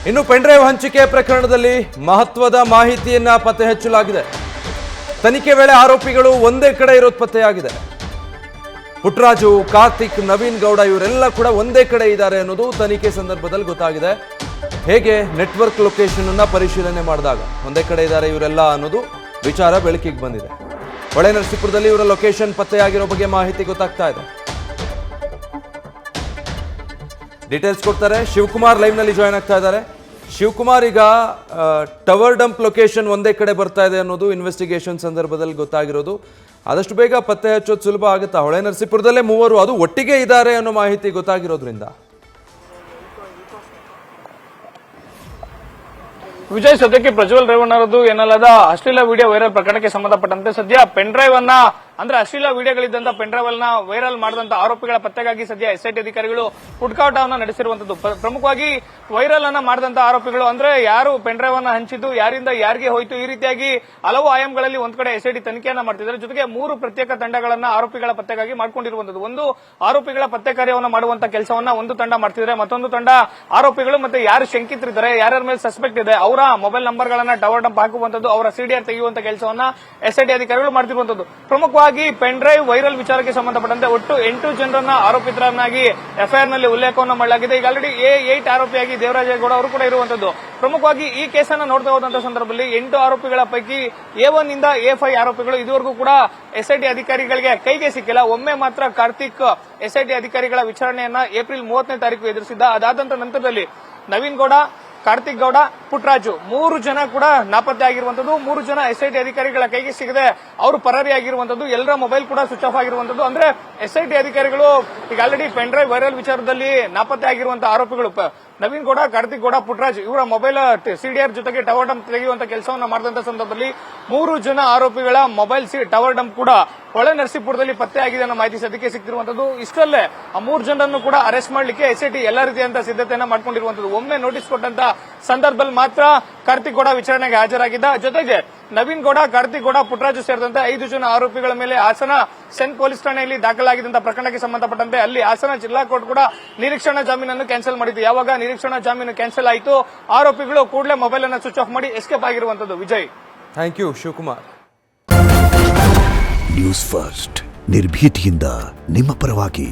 ಇನ್ನು ಪೆನ್ಡ್ರೈವ್ ಹಂಚಿಕೆ ಪ್ರಕರಣದಲ್ಲಿ ಮಹತ್ವದ ಮಾಹಿತಿಯನ್ನ ಪತ್ತೆ ಹಚ್ಚಲಾಗಿದೆ. ತನಿಖೆ ವೇಳೆ ಆರೋಪಿಗಳು ಒಂದೇ ಕಡೆ ಇರೋದು ಪತ್ತೆಯಾಗಿದೆ. ಪುಟ್ಟರಾಜು, ಕಾರ್ತಿಕ್, ನವೀನ್ ಗೌಡ ಇವರೆಲ್ಲ ಕೂಡ ಒಂದೇ ಕಡೆ ಇದ್ದಾರೆ ಅನ್ನೋದು ತನಿಖೆ ಸಂದರ್ಭದಲ್ಲಿ ಗೊತ್ತಾಗಿದೆ. ಹೇಗೆ ನೆಟ್ವರ್ಕ್ ಲೊಕೇಶನ್ ಅನ್ನ ಪರಿಶೀಲನೆ ಮಾಡಿದಾಗ ಒಂದೇ ಕಡೆ ಇದ್ದಾರೆ ಇವರೆಲ್ಲ ಅನ್ನೋದು ವಿಚಾರ ಬೆಳಕಿಗೆ ಬಂದಿದೆ. ಹೊಳೆನರಸೀಪುರದಲ್ಲಿ ಇವರ ಲೊಕೇಶನ್ ಪತ್ತೆಯಾಗಿರೋ ಬಗ್ಗೆ ಮಾಹಿತಿ ಗೊತ್ತಾಗ್ತಾ ಇದೆ. ಡೀಟೇಲ್ಸ್ ಕೊಡ್ತಾರೆ ಶಿವಕುಮಾರ್, ಲೈವ್ ನಲ್ಲಿ ಜಾಯ್ನ್ ಆಗ್ತಾ ಇದ್ದಾರೆ. ಶಿವಕುಮಾರ್, ಈಗ ಟವರ್ ಡಂಪ್ ಲೊಕೇಶನ್ ಒಂದೇ ಕಡೆ ಬರ್ತಾ ಇದೆ ಅನ್ನೋದು ಇನ್ವೆಸ್ಟಿಗೇಷನ್ ಸಂದರ್ಭದಲ್ಲಿ ಗೊತ್ತಾಗಿರೋದು. ಆದಷ್ಟು ಬೇಗ ಪತ್ತೆ ಹಚ್ಚೋದು ಸುಲಭ ಆಗುತ್ತಾ? ಹೊಳೆನರಸೀಪುರದಲ್ಲೇ ಮೂವರು ಅದು ಒಟ್ಟಿಗೆ ಇದ್ದಾರೆ ಅನ್ನೋ ಮಾಹಿತಿ ಗೊತ್ತಾಗಿರೋದ್ರಿಂದ. ವಿಜಯ್, ಸದ್ಯಕ್ಕೆ ಪ್ರಜ್ವಲ್ ರೇವಣ್ಣರದ್ದು ಎನ್ನಲಾದ ಅಶ್ಲೀಲ ವಿಡಿಯೋ ವೈರಲ್ ಪ್ರಕರಣಕ್ಕೆ ಸಂಬಂಧಪಟ್ಟಂತೆ ಸದ್ಯ ಪೆನ್ಡ್ರೈವ್ ಅನ್ನ ಅಂದ್ರೆ ಅಶ್ಲೀಲ ವಿಡಿಯೋಗಳಿದ್ದಂತ ಪೆನ್ಡ್ರೈವ್ ಅನ್ನ ವೈರಲ್ ಮಾಡಿದಂತ ಆರೋಪಿಗಳ ಪತ್ತೆಗಾಗಿ ಸದ್ಯ ಎಸ್ಐಟಿ ಅಧಿಕಾರಿಗಳು ಹುಡುಕಾಟವನ್ನು ನಡೆಸಿರುವಂತದ್ದು. ಪ್ರಮುಖವಾಗಿ ವೈರಲ್ ಅನ್ನ ಮಾಡಿದಂತ ಆರೋಪಿಗಳು ಅಂದ್ರೆ ಯಾರು ಪೆನ್ಡ್ರೈವ್ ಅನ್ನ ಹಂಚಿದ್ದು, ಯಾರಿಂದ ಯಾರಿಗೆ ಹೋಯ್ತು, ಈ ರೀತಿಯಾಗಿ ಹಲವು ಆಯಾಮಗಳಲ್ಲಿ ಒಂದ್ ಕಡೆ ಎಸ್ಐಟಿ ತನಿಖೆಯನ್ನ ಮಾಡ್ತಿದ್ದಾರೆ. ಜೊತೆಗೆ 3 ಪ್ರತ್ಯೇಕ ತಂಡಗಳನ್ನ ಆರೋಪಿಗಳ ಪತ್ತೆಗಾಗಿ ಮಾಡ್ಕೊಂಡಿರುವಂತದ್ದು. ಒಂದು ಆರೋಪಿಗಳ ಪತ್ತೆ ಕಾರ್ಯವನ್ನು ಮಾಡುವಂತ ಕೆಲಸವನ್ನ ಒಂದು ತಂಡ ಮಾಡ್ತಿದ್ರೆ, ಮತ್ತೊಂದು ತಂಡ ಆರೋಪಿಗಳು ಮತ್ತೆ ಯಾರು ಶಂಕಿತರಿದ್ದಾರೆ, ಯಾರ್ಯಾರ ಮೇಲೆ ಸಸ್ಪೆಕ್ಟ್ ಇದೆ ಅವರ ಮೊಬೈಲ್ ನಂಬರ್ ಗಳನ್ನ ಟವರ್ ಡಂಪ್ ಹಾಕುವಂತದ್ದು, ಅವರ ಸಿಡಿಆರ್ ತೆಗೆಯುವಂತ ಕೆಲಸವನ್ನ ಎಸ್ಐಟಿ ಅಧಿಕಾರಿಗಳು ಮಾಡ್ತಿರುವಂತದ್ದು. ಪ್ರಮುಖವಾಗಿ ಪೆನ್ಡ್ರೈವ್ ವೈರಲ್ ವಿಚಾರಕ್ಕೆ ಸಂಬಂಧಪಟ್ಟಂತೆ ಒಟ್ಟು 8 ಜನರನ್ನ ಆರೋಪಿತರನ್ನಾಗಿ ಎಫ್ಐಆರ್ ನಲ್ಲಿ ಉಲ್ಲೇಖವನ್ನು ಮಾಡಲಾಗಿದೆ. ಈಗ ಆಲ್ರೆಡಿ A8 ಆರೋಪಿಯಾಗಿ ದೇವರಾಜೇಗೌಡ ಅವರು ಕೂಡ ಇರುವಂತದ್ದು. ಪ್ರಮುಖವಾಗಿ ಈ ಕೇಸನ್ನು ನೋಡ್ತಾ ಹೋದಂತ ಸಂದರ್ಭದಲ್ಲಿ 8 ಆರೋಪಿಗಳ ಪೈಕಿ A1 ಇಂದ A5 ಆರೋಪಿಗಳು ಇದುವರೆಗೂ ಕೂಡ ಎಸ್ಐಟಿ ಅಧಿಕಾರಿಗಳಿಗೆ ಕೈಗೆ ಸಿಕ್ಕಿಲ್ಲ. ಒಮ್ಮೆ ಮಾತ್ರ ಕಾರ್ತಿಕ್ ಎಸ್ಐಟಿ ಅಧಿಕಾರಿಗಳ ವಿಚಾರಣೆಯನ್ನ ಏಪ್ರಿಲ್ 30ನೇ ತಾರೀಕು ಎದುರಿಸಿದ್ದ. ಅದಾದಂತ ನಂತರದಲ್ಲಿ ನವೀನ್ ಗೌಡ, ಕಾರ್ತಿಕ್ ಗೌಡ, ಪುಟ್ಟರಾಜು 3 ಜನ ಕೂಡ ನಾಪತ್ತೆ ಆಗಿರುವಂತದ್ದು. 3 ಜನ ಎಸ್ಐಟಿ ಅಧಿಕಾರಿಗಳ ಕೈಗೆ ಸಿಗದೆ ಅವರು ಪರಾರಿಯಾಗಿರುವಂತದ್ದು. ಎಲ್ಲರ ಮೊಬೈಲ್ ಕೂಡ ಸ್ವಿಚ್ ಆಫ್ ಆಗಿರುವಂತದ್ದು. ಅಂದ್ರೆ ಎಸ್ಐಟಿ ಅಧಿಕಾರಿಗಳು ಈಗ ಆಲ್ರೆಡಿ ಪೆನ್ಡ್ರೈವ್ ವೈರಲ್ ವಿಚಾರದಲ್ಲಿ ನಾಪತ್ತೆ ಆಗಿರುವಂತಹ ಆರೋಪಿಗಳು ನವೀನ್ ಗೌಡ, ಕಾರ್ತಿಕ್ ಗೌಡ, ಪುಟ್ಟರಾಜ್ ಇವರ ಮೊಬೈಲ್ ಸಿಡಿಆರ್ ಜೊತೆಗೆ ಟವರ್ ಡಂಪ್ ತೆಗೆಯುವಂತ ಕೆಲಸವನ್ನ ಮಾಡಿದಂತ ಸಂದರ್ಭದಲ್ಲಿ 3 ಜನ ಆರೋಪಿಗಳ ಮೊಬೈಲ್ ಟವರ್ ಡಂಪ್ ಕೂಡ ಹೊಳೆನರಸೀಪುರದಲ್ಲಿ ಪತ್ತೆ ಆಗಿದೆ ಅನ್ನೋ ಮಾಹಿತಿ ಸದ್ಯಕ್ಕೆ ಸಿಗ್ತಿರುವಂತದ್ದು. ಇಷ್ಟಲ್ಲೇ ಆ 3 ಜನರನ್ನು ಕೂಡ ಅರೆಸ್ಟ್ ಮಾಡಲಿಕ್ಕೆ ಎಸ್ಐಟಿ ಎಲ್ಲಾ ರೀತಿಯಂತ ಸಿದ್ಧತೆಯನ್ನ ಮಾಡ್ಕೊಂಡಿರುವಂತದ್ದು. ಒಮ್ಮೆ ನೋಟಿಸ್ ಕೊಟ್ಟಂತ ಸಂದರ್ಭದಲ್ಲಿ ಮಾತ್ರ ಕಾರ್ತಿಕ್ ಗೌಡ ವಿಚಾರಣೆಗೆ ಹಾಜರಾಗಿದ್ದ. ಜೊತೆಗೆ ನವೀನ್ ಗೌಡ, ಕಾರ್ತಿಕ್ ಗೌಡ, ಪುಟ್ಟರಾಜು ಸೇರಿದಂತೆ 5 ಜನ ಆರೋಪಿಗಳ ಮೇಲೆ ಹಾಸನ ಸೆಂಟ್ ಪೊಲೀಸ್ ಠಾಣೆಯಲ್ಲಿ ದಾಖಲಾಗಿದ್ದಂತಹ ಪ್ರಕರಣಕ್ಕೆ ಸಂಬಂಧಪಟ್ಟಂತೆ ಅಲ್ಲಿ ಹಾಸನ ಜಿಲ್ಲಾ ಕೋರ್ಟ್ ಕೂಡ ನಿರೀಕ್ಷಣಾ ಜಾಮೀನನ್ನು ಕ್ಯಾನ್ಸಲ್ ಮಾಡಿತ್ತು. ಯಾವಾಗ ನಿರೀಕ್ಷಣಾ ಜಾಮೀನು ಕ್ಯಾನ್ಸಲ್ ಆಯಿತು, ಆರೋಪಿಗಳು ಕೂಡಲೇ ಮೊಬೈಲ್ ಅನ್ನು ಸ್ವಿಚ್ ಆಫ್ ಮಾಡಿ ಎಸ್ಕೇಪ್ ಆಗಿರುವಂತದ್ದು. Vijay, thank you Shivakumar. News first, ನಿರ್ಭೀತಿಯಿಂದ ನಿಮ್ಮ ಪರವಾಗಿ.